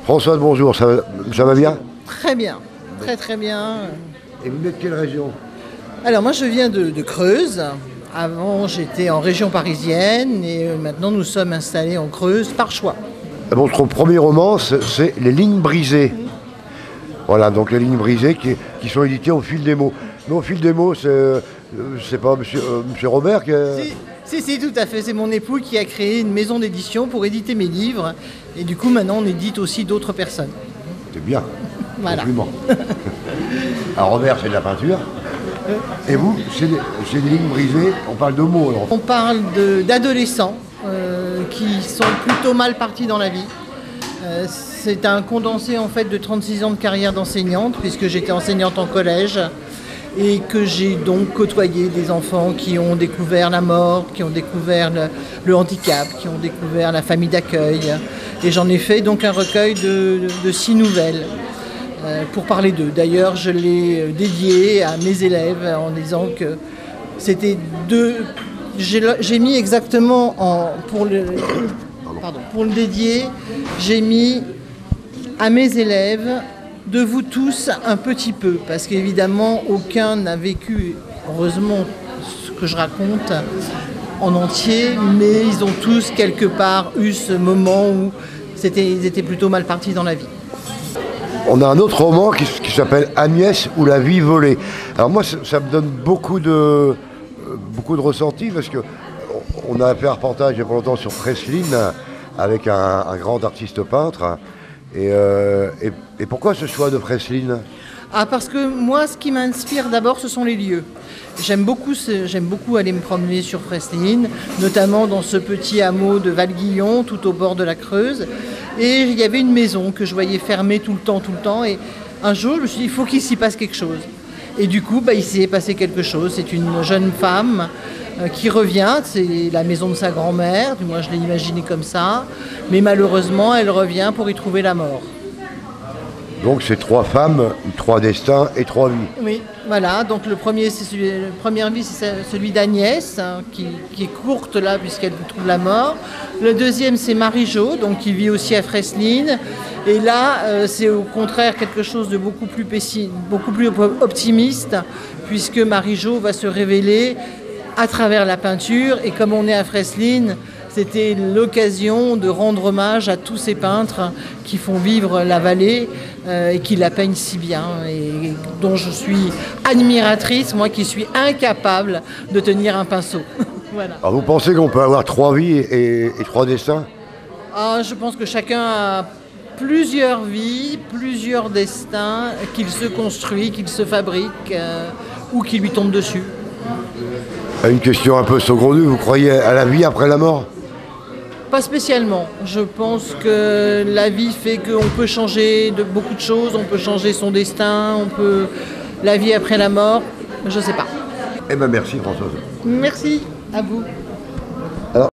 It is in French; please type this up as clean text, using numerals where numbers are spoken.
Françoise, bonjour, ça va bien? Très bien, très bien. Et vous venez de quelle région? Alors moi je viens de Creuse. Avant j'étais en région parisienne et maintenant nous sommes installés en Creuse par choix. Votre premier roman, c'est Les lignes brisées. Voilà, donc les lignes brisées qui sont éditées au fil des mots. Mais au fil des mots, c'est pas monsieur Robert qui est... Si, tout à fait. C'est mon époux qui a créé une maison d'édition pour éditer mes livres. Et du coup, maintenant, on édite aussi d'autres personnes. C'est bien. Voilà. Compliment. Alors Robert, c'est de la peinture. Et vous, c'est des lignes brisées. On parle de mots, alors. On parle d'adolescents qui sont plutôt mal partis dans la vie. C'est un condensé, en fait, de 36 ans de carrière d'enseignante, puisque j'étais enseignante en collège. Et que j'ai donc côtoyé des enfants qui ont découvert la mort, qui ont découvert le handicap, qui ont découvert la famille d'accueil. Et j'en ai fait donc un recueil de 6 nouvelles pour parler d'eux. D'ailleurs, je l'ai dédié à mes élèves en disant que c'était j'ai mis exactement pour le dédier, j'ai mis à mes élèves de vous tous un petit peu, parce qu'évidemment aucun n'a vécu, heureusement, ce que je raconte en entier, mais ils ont tous quelque part eu ce moment où ils étaient plutôt mal partis dans la vie. On a un autre roman qui s'appelle Agnès ou la vie volée. Alors moi, ça me donne beaucoup de ressentis, parce que on a fait un reportage il y a pas longtemps sur Fresline avec un grand artiste peintre. Et pourquoi ce choix de Fresline? Parce que moi, ce qui m'inspire d'abord, ce sont les lieux. J'aime beaucoup aller me promener sur Fresline, notamment dans ce petit hameau de Valguillon, tout au bord de la Creuse. Et il y avait une maison que je voyais fermée tout le temps. Et un jour, je me suis dit, il faut qu'il s'y passe quelque chose. Et du coup, il s'est passé quelque chose. C'est une jeune femme qui revient, c'est la maison de sa grand-mère, du moins je l'ai imaginé comme ça, mais malheureusement elle revient pour y trouver la mort. Donc c'est 3 femmes, 3 destins et 3 vies. Oui, voilà, donc le premier première vie c'est celui d'Agnès, qui est courte là puisqu'elle trouve la mort. Le deuxième c'est Marie-Jo, donc qui vit aussi à Fresline, et là c'est au contraire quelque chose de beaucoup plus optimiste, puisque Marie-Jo va se révéler à travers la peinture, et comme on est à Fresline, c'était l'occasion de rendre hommage à tous ces peintres qui font vivre la vallée et qui la peignent si bien, et dont je suis admiratrice, moi qui suis incapable de tenir un pinceau. Voilà. Alors vous pensez qu'on peut avoir 3 vies et 3 destins? Je pense que chacun a plusieurs vies, plusieurs destins qu'il se construit, qu'il se fabrique ou qui lui tombent dessus. Une question un peu saugrenue, vous croyez à la vie après la mort? Pas spécialement. Je pense que la vie fait qu'on peut changer de beaucoup de choses, on peut changer son destin, la vie après la mort, je sais pas. Eh bien merci Françoise. Merci à vous.